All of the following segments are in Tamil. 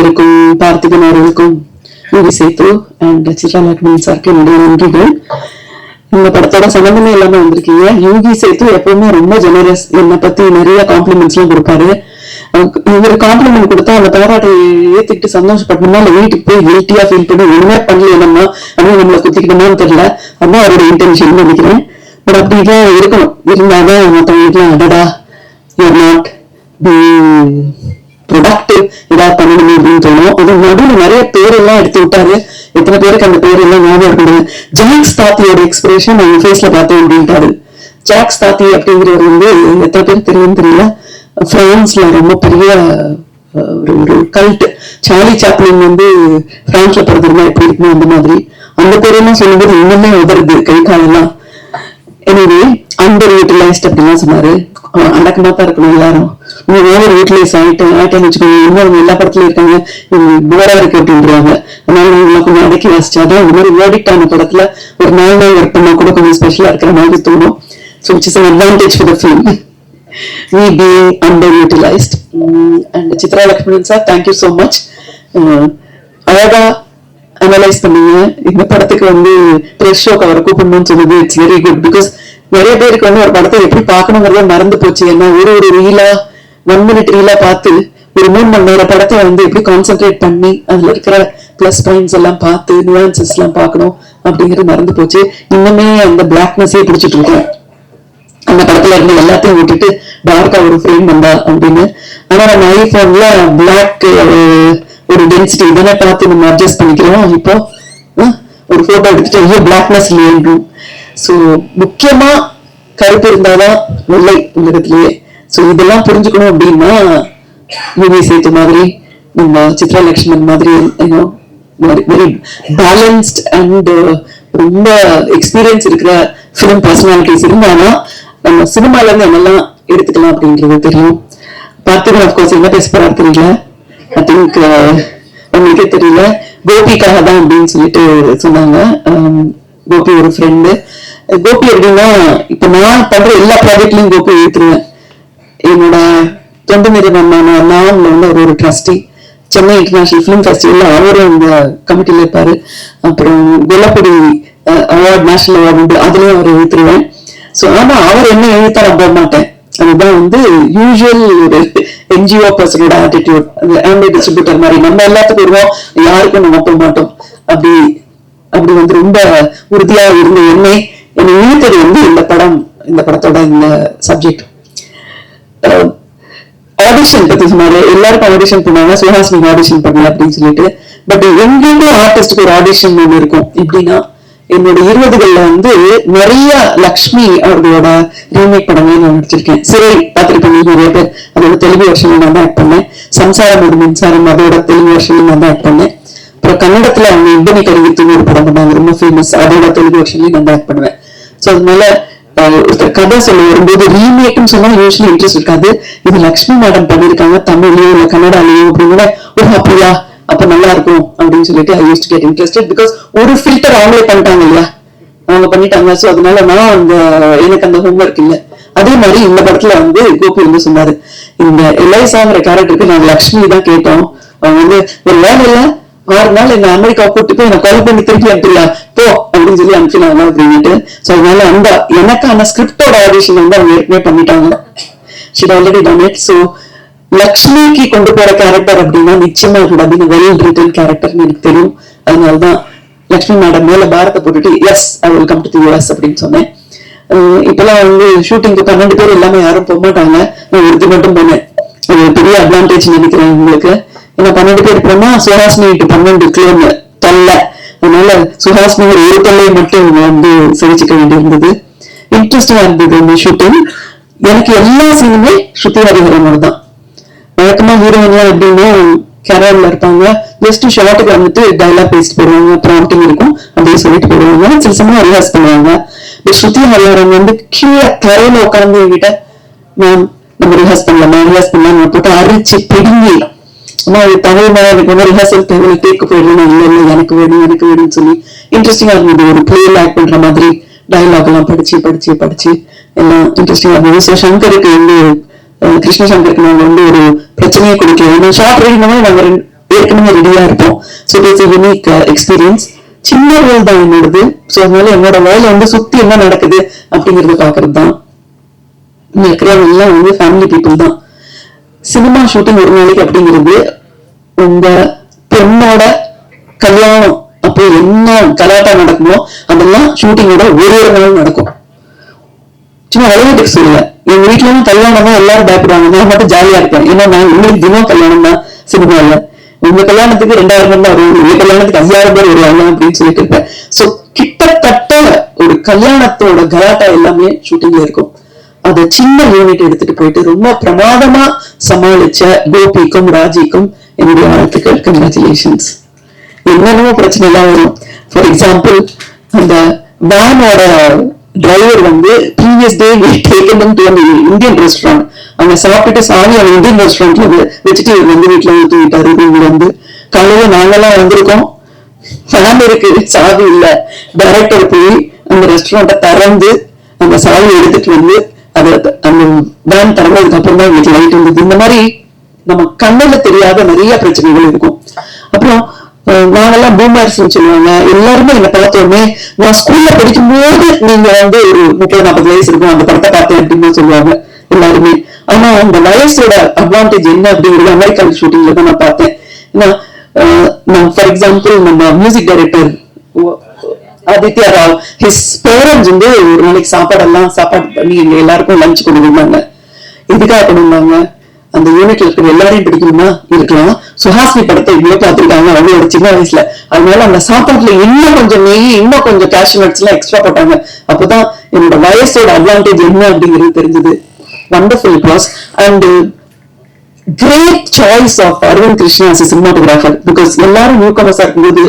அனைவருக்கும் பார்த்திபன் அவர்களுக்கும் யூவி சேத்து அண்ட் சித்ரா லக்ஷ்மண் சாருக்கு என்னுடைய நன்றிகள். இந்த படத்தோட சம்பந்தமே இல்லாம வந்திருக்கீங்க. யூவி சேத்து எப்பவுமே ரொம்ப ஜெனரஸ், என்னை பத்தி நிறைய காம்ப்ளிமெண்ட்ஸ் எல்லாம் கொடுப்பாரு. இவர் காம்ப்ளிமெண்ட் கொடுத்தா அந்த பாராட்டை ஏத்துக்கிட்டு சந்தோஷப்படணுமா இல்ல வீட்டுக்கு போய் கில்ட்டியா ஃபீல் பண்ணி ஒண்ணுமே பண்ணல என்னம்மா அப்படின்னு நம்மளை குத்திக்கிட்டோமான்னு தெரியல. அதான் அவரோட இன்டென்ஷன் நினைக்கிறேன். பட் அப்படிதான் இருக்கணும். இருந்தாதான் மற்றவங்களுக்கு அடடா யூஆர் நாட் ப்ரொடக்டிவ் ஏதாவது பண்ணணுமே அப்படின்னு தோணும். அது நடுவில் நிறைய பேரெல்லாம் எடுத்து விட்டாரு. எத்தனை பேருக்கு அந்த பேர் எல்லாம் ஞாபகம் இருக்குது. ஜாக்ஸ் தாத்தியோட எக்ஸ்பிரஷன் அவங்க ஃபேஸ்ல பார்த்தேன் அப்படின்ட்டாரு. ஜாக்ஸ் தாத்தி அப்படிங்கிறவர் வந்து எத்தனை பேருக்கு தெரியும் தெரியல, பிரான்ஸ்ல ரொம்ப பெரிய ஒரு கல்ட். சார்லி சாப்ளின் வந்து பிரான்ஸ்ல பிறந்திருந்தா எப்படி இருக்கணும் அந்த மாதிரி. அந்த பேரெல்லாம் சொல்லும்போது இன்னுமே உதருது கை காலெல்லாம். எனவே அண்டர் யூட்டிலைஸ்ட் அப்படிலாம் சொன்னாரு. அடக்கமா தான் இருக்கணும் எல்லாரும். நீங்க ஓவர் யூட்டிலைஸ் ஆயிட்டேன்னு வச்சுக்கோங்க, இன்னும் எல்லா படத்துலயும் இருக்காங்க போரா இருக்கு அப்படின்றாங்க. அதனால நீங்க கொஞ்சம் அடக்கி வாசிச்சாதான் இந்த மாதிரி வேர்டிக்ட் ஆன படத்துல ஒரு 4 நாள் ஒர்க் பண்ணா கூட கொஞ்சம் ஸ்பெஷலா இருக்கிற மாதிரி தோணும். So which is an advantage for the film. We being underutilized. And Chitra Lakshmanan sir, thank you so much. அழகா அனலைஸ் பண்ணீங்க. இந்த படத்துக்கு வந்து ப்ரெஷ் ஷோக்கு அவரை கூப்பிடணும்னு சொன்னது இட்ஸ் வெரி குட். பிகாஸ் நிறைய பேருக்கு வந்து ஒரு படத்தை எப்படி பார்க்கணுங்கிறத மறந்து போச்சு. ஏன்னா ஒரு ரீலா 1 minute ரீலா பார்த்து ஒரு 3 மணி நேரம் படத்தை வந்து எப்படி கான்சென்ட்ரேட் பண்ணி அதுல இருக்கிற பிளஸ் பாயிண்ட்ஸ் எல்லாம் பார்த்து நியூஆன்சஸ் எல்லாம் பார்க்கணும் அப்படிங்கிறது மறந்து போச்சு. இன்னுமே அந்த பிளாக்னஸே பிடிச்சிட்டு இருக்கேன். அந்த படத்துல இருந்து எல்லாத்தையும் விட்டுட்டு டார்க்கா ஒரு ஃப்ரேம் வந்தா அப்படின்னு. ஆனா நம்ம ஐபோன்ல பிளாக் ஒரு டென்சிட்டி இதெல்லாம் பார்த்து நம்ம அட்ஜஸ்ட் பண்ணிக்கிறோம். இப்போ ஒரு போட்டோ எடுத்துட்டு ஐயோ பிளாக்னஸ் இல்லையே. சோ முக்கியமா கருப்பு இருந்தாதான் வெள்ளை உலகத்திலேயே. சோ இதெல்லாம் புரிஞ்சுக்கணும் அப்படின்னா யூவி சேத்து மாதிரி நம்ம சித்ரா லக்ஷ்மணன் மாதிரி வெரி பேலன்ஸ்ட் அண்ட் ரொம்ப எக்ஸ்பீரியன்ஸ் இருக்கிற பிலிம் பர்சனாலிட்டிஸ் இருந்தாலும் நம்ம சினிமால இருந்து என்னெல்லாம் எடுத்துக்கலாம் அப்படின்றது தெரியும். பார்த்திபன் அப்கோர்ஸ் என்ன பேச போறாரு தெரியல. ஐ திங்க் உங்களுக்கே தெரியல. கோபிக்காக தான் அப்படின்னு சொல்லிட்டு சொன்னாங்க. கோபி ஒரு ஃப்ரெண்டு. கோபி எப்படின்னா இப்ப நான் பண்ற எல்லா ப்ராஜெக்ட்லயும் கோபி எழுத்துருவேன். என்னோட தொண்டு நிறுவனமான நான்ல வந்து ஒரு ட்ரஸ்டி. சென்னை இன்டர்நேஷனல் பிலிம் ஃபெஸ்டிவல்ல அவரும் இந்த கமிட்டில இருப்பாரு. அப்புறம் வெள்ளப்படி அவார்டு, நேஷனல் அவார்டு உண்டு, அதுலயும் அவர் எழுத்துருவேன். சோ ஆனா அவர் என்ன எழுத்தா நான் போக மாட்டேன். அதுதான் வந்து யூசுவல் ஒரு என்ஜிஓ பர்சனோட ஆட்டிடியூட். அந்த ஆம்பி டிஸ்ட்ரிபியூட்டர் மாதிரி நம்ம எல்லாத்துக்கும் வருவோம், யாருக்கும் நம்ம போக மாட்டோம். அப்படி வந்து ரொம்ப உறுதியா இருந்த என்னை இழுத்தது வந்து இந்த படத்தோட இந்த சப்ஜெக்ட். ஆடிஷன் பத்தி சொன்னாரு. எல்லாருக்கும் ஆடிஷன் பண்ணாங்க, சுஹாசினி ஆடிஷன் பண்ணல அப்படின்னு சொல்லிட்டு. பட் எங்களுக்கும் ஆர்டிஸ்டுக்கு ஒரு ஆடிஷன் ஒண்ணு இருக்கும். எப்படின்னா என்னோட 20கள்ல வந்து நிறைய லக்ஷ்மி அவர்களோட ரீமேக் படங்கள் நான் நடிச்சிருக்கேன். சிறை பார்த்திருப்பேன் நிறைய பேர். அதோட தெலுங்கு வருஷன் நான் தான் ஆக்ட் பண்ணேன். சம்சாரம் ஒரு மின்சாரம் அதோட தெலுங்கு வருஷன் நான் தான் ஆக்ட் பண்ணேன். அப்புறம் கன்னடத்துல அவங்க இந்தனி கருவித்துன்னு ஒரு படம் பண்ணாங்க, ரொம்ப ஃபேமஸ். அதோட தெலுங்கு வருஷன்லயும் நான் தான் ஆக்ட் பண்ணுவேன். சோ அதனால கதை சொல்ல வரும்போது ரீமேக்னு சொன்னா யூஸ்வலி இன்ட்ரெஸ்ட் இருக்காது. இது லக்ஷ்மி மேடம் பண்ணிருக்காங்க தமிழ்லயோ இல்ல கன்னடாலயோ அப்படின்னா ஒரு அப்படியா அப்ப நல்லா இருக்கும் அப்படின்னு சொல்லிட்டு ஐ யூஸ்ட் கெட் இன்ட்ரெஸ்டட். பிகாஸ் ஒரு ஃபில்டர் அவங்களே பண்ணிட்டாங்க இல்லையா, அவங்க பண்ணிட்டாங்க. சோ அதனால நான் எனக்கு அந்த ஹோம்ஒர்க் இல்ல. அதே மாதிரி இந்த படத்துல வந்து கோபி வந்து சொன்னாரு, இந்த எலைசாங்கிற கேரக்டருக்கு நாங்க லக்ஷ்மி தான் கேட்டோம். அவங்க வந்து ஒரு வேலை இல்ல 6 நாள் என்ன அமெரிக்கா கூட்டு போய் என்ன கொலை பண்ணி திருப்பி அனுப்பிடலாம் போ அப்படின்னு சொல்லி அனுப்பினாங்க அப்படின்ட்டு. சோ அதனால அந்த எனக்கான ஸ்கிரிப்டோட ஆடிஷன் வந்து அவங்க ஏற்கனவே பண்ணிட்டாங்க. She already done it. So லக்ஷ்மிக்கு கொண்டு போற கேரக்டர் அப்படின்னா நிச்சயமா அப்படின்னு வெல் ரிட்டன் கேரக்டர்னு எனக்கு தெரியும். அதனாலதான் லக்ஷ்மி மேடம் மேல பாரத்தை போட்டுட்டு yes I will come to the US அப்படின்னு சொன்னேன். இப்பெல்லாம் வந்து ஷூட்டிங்க்கு 12 பேர் எல்லாமே யாரும் போக மாட்டாங்க, நான் ஒருத்தி மட்டும் போனேன். அது பெரிய அட்வான்டேஜ் நினைக்கிறேன் உங்களுக்கு. ஏன்னா 12 பேர் போனா சுஹாசினி 12 கிலோ தொல்லை. அதனால சுஹாசினி ஒரு தொல்லையை மட்டும் வந்து சிரிச்சுக்க வேண்டியிருந்தது. இன்ட்ரெஸ்டிங்கா இருந்தது இந்த ஷூட்டிங். எனக்கு எல்லா சீனுமே ஸ்ருதி ஹரிஹரனோட தான். வழக்கமா ஹீரோயின்லாம் எப்படின்னா கேரளால இருப்பாங்க, ஜஸ்ட் ஷார்ட்டுக்கு வந்துட்டு டைலாக் பேசிட்டு போடுவாங்க, ப்ராம்ப்டிங் இருக்கும் அப்படியே சொல்லிட்டு போடுவாங்க, சில சமயம் ரிஹர்ஸ் பண்ணுவாங்க. பட் ஸ்ருதி ஹரிஹரன் வந்து கீழே தரையில உட்கார்ந்து என்கிட்ட நம்ம ரிஹர்ஸ் பண்ணலாம் போட்டு அரிச்சு பிடுங்கி தமிழ் எனக்கு வந்து ரிஹர்சல் தேவை கேட்க போயிடலாம். இல்ல எனக்கு வேணும்னு சொல்லி இன்ட்ரெஸ்டிங்கா இருந்தது. ஒரு பிளேல ஆக்ட் பண்ற மாதிரி டைலாக் எல்லாம் படிச்சு எல்லாம் இன்ட்ரெஸ்டிங்கா இருந்தது. ஸோ சங்கருக்கு வந்து கிருஷ்ண சங்கருக்கு நாங்க வந்து ஒரு பிரச்சனையை கொடுக்கல. ஷார்ட் ரீடிங் நாங்க ஏற்கனவே ரெடியா இருப்போம். So it's unique experience. சின்ன வேல் தான் என்னோடது. ஸோ அதனால என்னோட வேலை வந்து சுத்தி என்ன நடக்குது அப்படிங்கறத பாக்குறது தான். இருக்கிறவங்க எல்லாம் வந்து ஃபேமிலி பீப்புள் தான். சினிமா ஷூட்டிங் ஒரு நாளைக்கு அப்படிங்கிறது உங்க பொண்ணோட கல்யாணம் அப்போ என்ன கலாட்டா நடக்குமோ அதெல்லாம் ஷூட்டிங்கோட ஒரு நாள் நடக்கும். சும்மா விளையாட்டுக்கு சொல்லல. எங்க வீட்டுல இருந்து கல்யாணம் தான் எல்லாரும் பயப்படுவாங்க, நான் மட்டும் ஜாலியா இருக்கேன். ஏன்னா நான் உங்களுக்கு தினம் கல்யாணம் தான் சினிமாவில். உங்க கல்யாணத்துக்கு 2000 பேர் தான் வரும், உங்க கல்யாணத்துக்கு 5000 பேர் வருவாங்க அப்படின்னு சொல்லிட்டு இருப்பேன். சோ கிட்டத்தட்ட ஒரு கல்யாணத்தோட கலாட்டா எல்லாமே ஷூட்டிங்ல இருக்கும். அதை சின்ன யூனிட் எடுத்துட்டு போயிட்டு ரொம்ப பிரமாதமா சமாளிச்ச கோபிக்கும் ராஜிக்கும் என்னுடைய வாழ்த்துக்கள். கங்க்ராச்சுலேஷன்ஸ். என்னென்னமோ பிரச்சனை எல்லாம் வரும். ஃபார் எக்ஸாம்பிள், அந்த வேனோட டிரைவர் வந்து ப்ரீவியஸ் டே இந்தியன் ரெஸ்டாரண்ட் அவங்க சாப்பிட்டு சாமி அவங்க இந்தியன் ரெஸ்டாரண்ட்ல வச்சுட்டு வந்து வீட்டுல ஊற்றி விட்டாரு. இவங்க வந்து காலையில நாங்கெல்லாம் வந்திருக்கோம், ஃபேன் இருக்கு, சாவி இல்ல. டைரக்டர் போய் அந்த ரெஸ்டாரண்ட்டை திறந்து அந்த சாவி எடுத்துட்டு வந்து அதை அந்த வேன் திறந்ததுக்கு அப்புறம் தான் வீட்டுல லைட் வந்தது. இந்த மாதிரி நம்ம கண்ணுல தெரியாத நிறைய பிரச்சனைகள் இருக்கும். அப்புறம் நாங்கெல்லாம் பூமர்ஸ் சொல்லுவாங்க. எல்லாருமே என்ன பார்த்தோமே, நான் ஸ்கூல்ல படிக்கும் போது நீங்க வந்து ஒரு 30-40 வயசு இருக்கும் அந்த படத்தை பார்த்தேன் அப்படின்னு சொல்லுவாங்க எல்லாருமே. ஆனா அந்த வயசோட அட்வான்டேஜ் என்ன அப்படிங்கிறது அமெரிக்கன் ஷூட்டிங்ல தான் நான் பார்த்தேன். நான் ஃபார் எக்ஸாம்பிள் நம்ம music director Aditya Rao, his parents வந்து ஒரு நாளைக்கு சாப்பாடு பண்ணி எங்க எல்லாருக்கும் லஞ்ச் கொண்டு வந்தாங்க. இதுக்காக கொண்டு வந்தாங்க, அந்த யூனிட்ல இருக்கிற எல்லாரையும் பிடிக்கணுமா இருக்கலாம். சுஹாசினி படத்தை இவ்வளவு பார்த்திருக்காங்க அவங்களோட சின்ன வயசுல. அதனால அந்த சாப்பாட்டுல இன்னும் கொஞ்சம் நெய், இன்னும் கொஞ்சம் கேஷ்யூ நட்ஸ் எல்லாம் எக்ஸ்ட்ரா போட்டாங்க. அப்பதான் என்னோட வயசோட அட்வான்டேஜ் என்ன அப்படிங்கிறது தெரிஞ்சது. Wonderful it was. And great choice of Aravind Krishna as a cinematographer, because எல்லாரும் நியூ கமர்ஸா இருக்கும்போது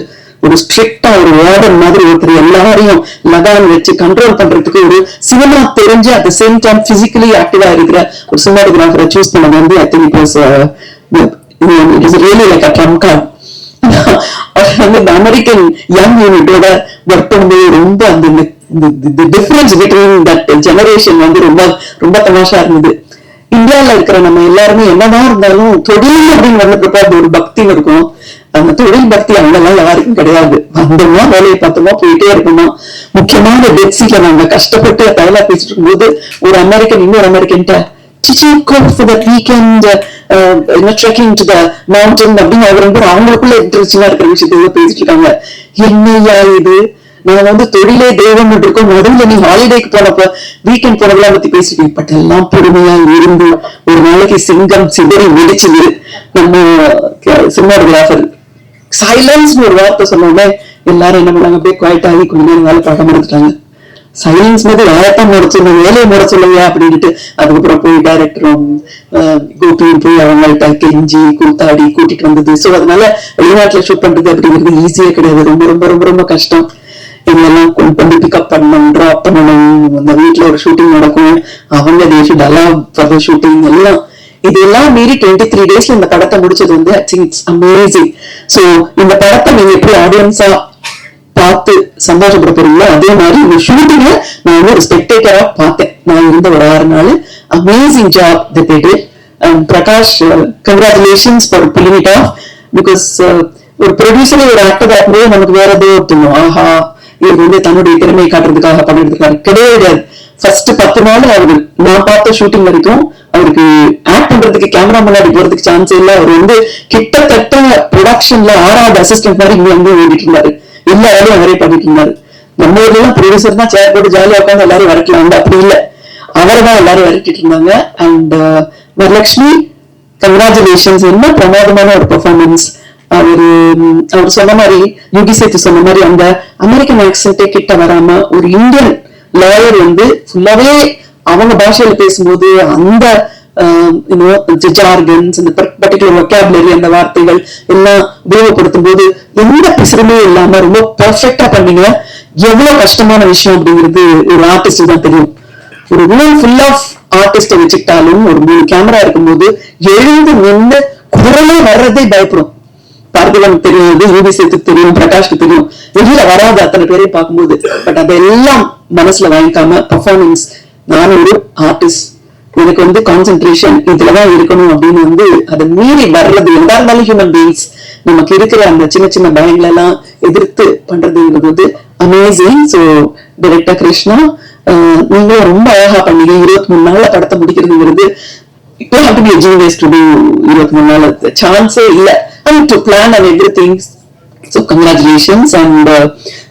ஒரு ஸ்ட்ரிக்டா ஒரு வார்டன் மாதிரி ஒருத்தர் எல்லாரையும் லகான் வச்சு கண்ட்ரோல் பண்றதுக்கு ஒரு சினிமா தெரிஞ்சு at the same time physically ஆக்டிவா இருக்கிற ஒரு சினிமாட்டோகிராஃபரை சூஸ் பண்ணது வந்து I think it is really like a trump card. அந்த அமெரிக்கன் யங் யூனிட்டோட ஒர்க் பண்ணும்போது ரொம்ப அந்த டிஃபரன்ஸ் பிட்வீன் தட் ஜெனரேஷன் வந்து ரொம்ப ரொம்ப தமாஷா இருந்தது. இந்தியாவில இருக்கிற நம்ம எல்லாருமே என்னதான் இருந்தாலும் தொழில் அப்படின்னு வந்தப்ப அது ஒரு பக்தின்னு இருக்கும். அந்த தொழில் பக்தி அவங்கெல்லாம் யாருக்கும் கிடையாது. வந்தோமா வேலையை பார்த்தோமா போயிட்டே இருக்கணும். முக்கியமான டெட்ஸில நாங்க கஷ்டப்பட்டு டைலா பேசிட்டு இருக்கும்போது ஒரு அமெரிக்கன் இன்னொரு அமெரிக்கன்ட்ட ட்ரெக்கிங் டு த மவுண்டன் அப்படின்னு அவங்களுக்குள்ள இன்ட்ரெஸ்டிங்கா இருக்கிற விஷயத்த பேசிட்டு இருக்காங்க. என்னையா இது, நான் வந்து தொழிலே தெய்வம் இருக்கோம், நடுவில் நீ ஹாலிடேக்கு போனப்ப வீக்கெண்ட் போனதெல்லாம் பத்தி பேசிட்டு பட் எல்லாம் பொறுமையா இருந்து ஒரு நாளைக்கு சிங்கம் சிதறி வெடிச்சுது. நம்ம சினிமாட்டோகிராஃபர் சைலன்ஸ் ஒரு வார்த்தை சொன்னோடனே எல்லாரும் என்ன பண்ணாங்க, அப்படியே குவாய்ட் ஆகி கொஞ்ச நேரம் வேலை பார்க்க முடிச்சுட்டாங்க. சைலன்ஸ் மாதிரி வேலைத்தான் முட சொல்லுங்க, வேலையை முட சொல்லுங்க அப்படின்ட்டு அதுக்கப்புறம் போய் டைரக்டரும் கோபியும் போய் அவங்கள்ட்ட கெஞ்சி கூத்தாடி கூட்டிட்டு வந்தது. ஸோ அதனால வெளிநாட்டுல ஷூட் பண்றது அப்படிங்கிறது ஈஸியா கிடையாது, ரொம்ப ரொம்ப ரொம்ப ரொம்ப கஷ்டம். இதெல்லாம் கொண்டு வந்து பிக்கப் பண்ணணும், ட்ராப் பண்ணணும், அந்த வீட்டுல ஒரு ஷூட்டிங் நடக்கும், அவங்க ஷூட்டிங் எல்லாம் இதெல்லாம் மீறி 23 daysல இந்த படத்தை முடிச்சது வந்து I think it's amazing. So இந்த படத்தை நீங்க எப்படி ஆடியன்ஸா பார்த்து சந்தோஷப்பட போறீங்களோ அதே மாதிரி இந்த ஷூட்டிங்க நான் வந்து ஒரு ஸ்பெக்டேட்டரா பார்த்தேன். நான் இருந்த ஒரு 6 நாள் amazing job that they did. Prakash, congratulations for pulling it off. Because ஒரு ப்ரொடியூசரே ஒரு ஆக்டர் ஆகும்போது நமக்கு வேற ஏதோ தோணும், ஆஹா இவர் வந்து தன்னுடைய திறமையை காட்டுறதுக்காக பண்ணிட்டு கிடையாது. ஃபர்ஸ்ட் 10 நாள் அவரு நான் பார்த்த ஷூட்டிங் வரைக்கும் அவருக்கு ஆக்ட் பண்றதுக்கு கேமரா முன்னாடி போறதுக்கு சான்ஸ் இல்ல. அவர் வந்து கிட்டத்தட்ட ப்ரொடக்ஷன்ல 6வது அசிஸ்டன்ட் மாதிரி இங்க வந்து ஓடிட்டு இருந்தாரு, எல்லா வேலையும் அவரே பண்ணிட்டு இருந்தாரு. நம்ம ஊர்ல எல்லாம் ப்ரொடியூசர் தான் சேர் போட்டு ஜாலியா உட்காந்து எல்லாரும் விரட்டலாம், அப்படி இல்ல, அவரை தான் எல்லாரும் விரட்டிட்டு இருந்தாங்க. அண்ட் வரலட்சுமி, கங்க்ராச்சுலேஷன்ஸ், என்ன பிரமாதமான ஒரு பெர்ஃபார்மன்ஸ். அவர் சொன்ன மாதிரி, யுகி சேத்து சொன்ன மாதிரி, அந்த அமெரிக்கன் ஆக்சென்டே கிட்ட வராம ஒரு இந்தியன் லாயர் வந்து ஃபுல்லாவே அவங்க பாஷையில பேசும்போது அந்த ஜார்கன்ஸ், அந்த பர்டிகுலர் வொக்காபுலரி, அந்த வார்த்தைகள் எல்லாம் உபயோகப்படுத்தும் போது எந்த பிசுறுமே இல்லாம ரொம்ப பெர்ஃபெக்டா பண்ணீங்க. எவ்வளவு கஷ்டமான விஷயம் அப்படிங்கிறது ஒரு ஆர்டிஸ்ட் தான் தெரியும். ஒரு ரூம் ஃபுல் ஆஃப் ஆர்டிஸ்ட வச்சுக்கிட்டாலும் ஒரு 3 கேமரா இருக்கும்போது எழுந்து நின்று குரலே வர்றதே பயப்படும். பார்த்திபன் தெரியாது, யூபி சேத்துக்கு தெரியும், பிரகாஷ்க்கு தெரியும், வெளியில வராது அத்தனை பேரையும் பார்க்கும்போது. பட் அதெல்லாம் மனசுல வாங்கிக்காம பர்ஃபார்மன்ஸ், நான் ஒரு ஆர்டிஸ்ட், எனக்கு வந்து கான்சென்ட்ரேஷன் இதுலதான் இருக்கணும் அப்படின்னு வந்து அதை மீறி வர்றது எதா இருந்தாலும் ஹியூமன் பீயிங்ஸ் நமக்கு இருக்கிற அந்த சின்ன சின்ன பயங்களை எல்லாம் எதிர்த்து பண்றதுங்கிறது வந்து அமேசிங். ஸோ டைரக்டர் கிருஷ்ணா, நீங்களும் ரொம்ப அழகா பண்ணீங்க. 23 நாள்ல படத்தை முடிக்கிறதுங்கிறது you have to be a genius to do 23 நாள். சான்ஸே இல்ல. And to plan and everything. So congratulations, and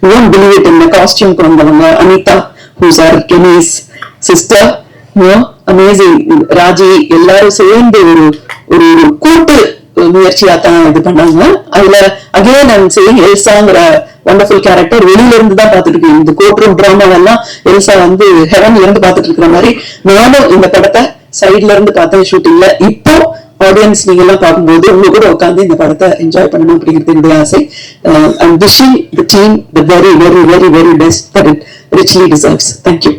you won't believe it, in the costume கொண்டவங்க Anita, who's our Kenny's sister, amazing. Raji எல்லாரும் சேர்ந்து ஒரு ஒரு கூட்டு முயற்சியா தான் இது பண்ணாங்க. அதுல அகைன் ஐம் சேயிங் எல்சாங்கிற வண்டர்ஃபுல் கேரக்டர் வெளியில இருந்து தான் பாத்துட்டு இருக்கேன். இந்த கோர்ட் ரூம் டிராமாவெல்லாம் எல்சா வந்து ஹெவன்ல இருந்து பாத்துட்டு இருக்கிற மாதிரி நானும் இந்த படத்தை சைட்ல இருந்து பார்த்தேன் ஷூட்டிங்ல. இப்போ ஆடியன்ஸ் நீங்க எல்லாம் பார்க்கும்போது உங்க கூட உட்காந்து இந்த படத்தை என்ஜாய் பண்ணணும் அப்படிங்கிறது என்னுடைய ஆசை. I'm wishing the team the very, very, very, very best that it richly deserves. Thank you.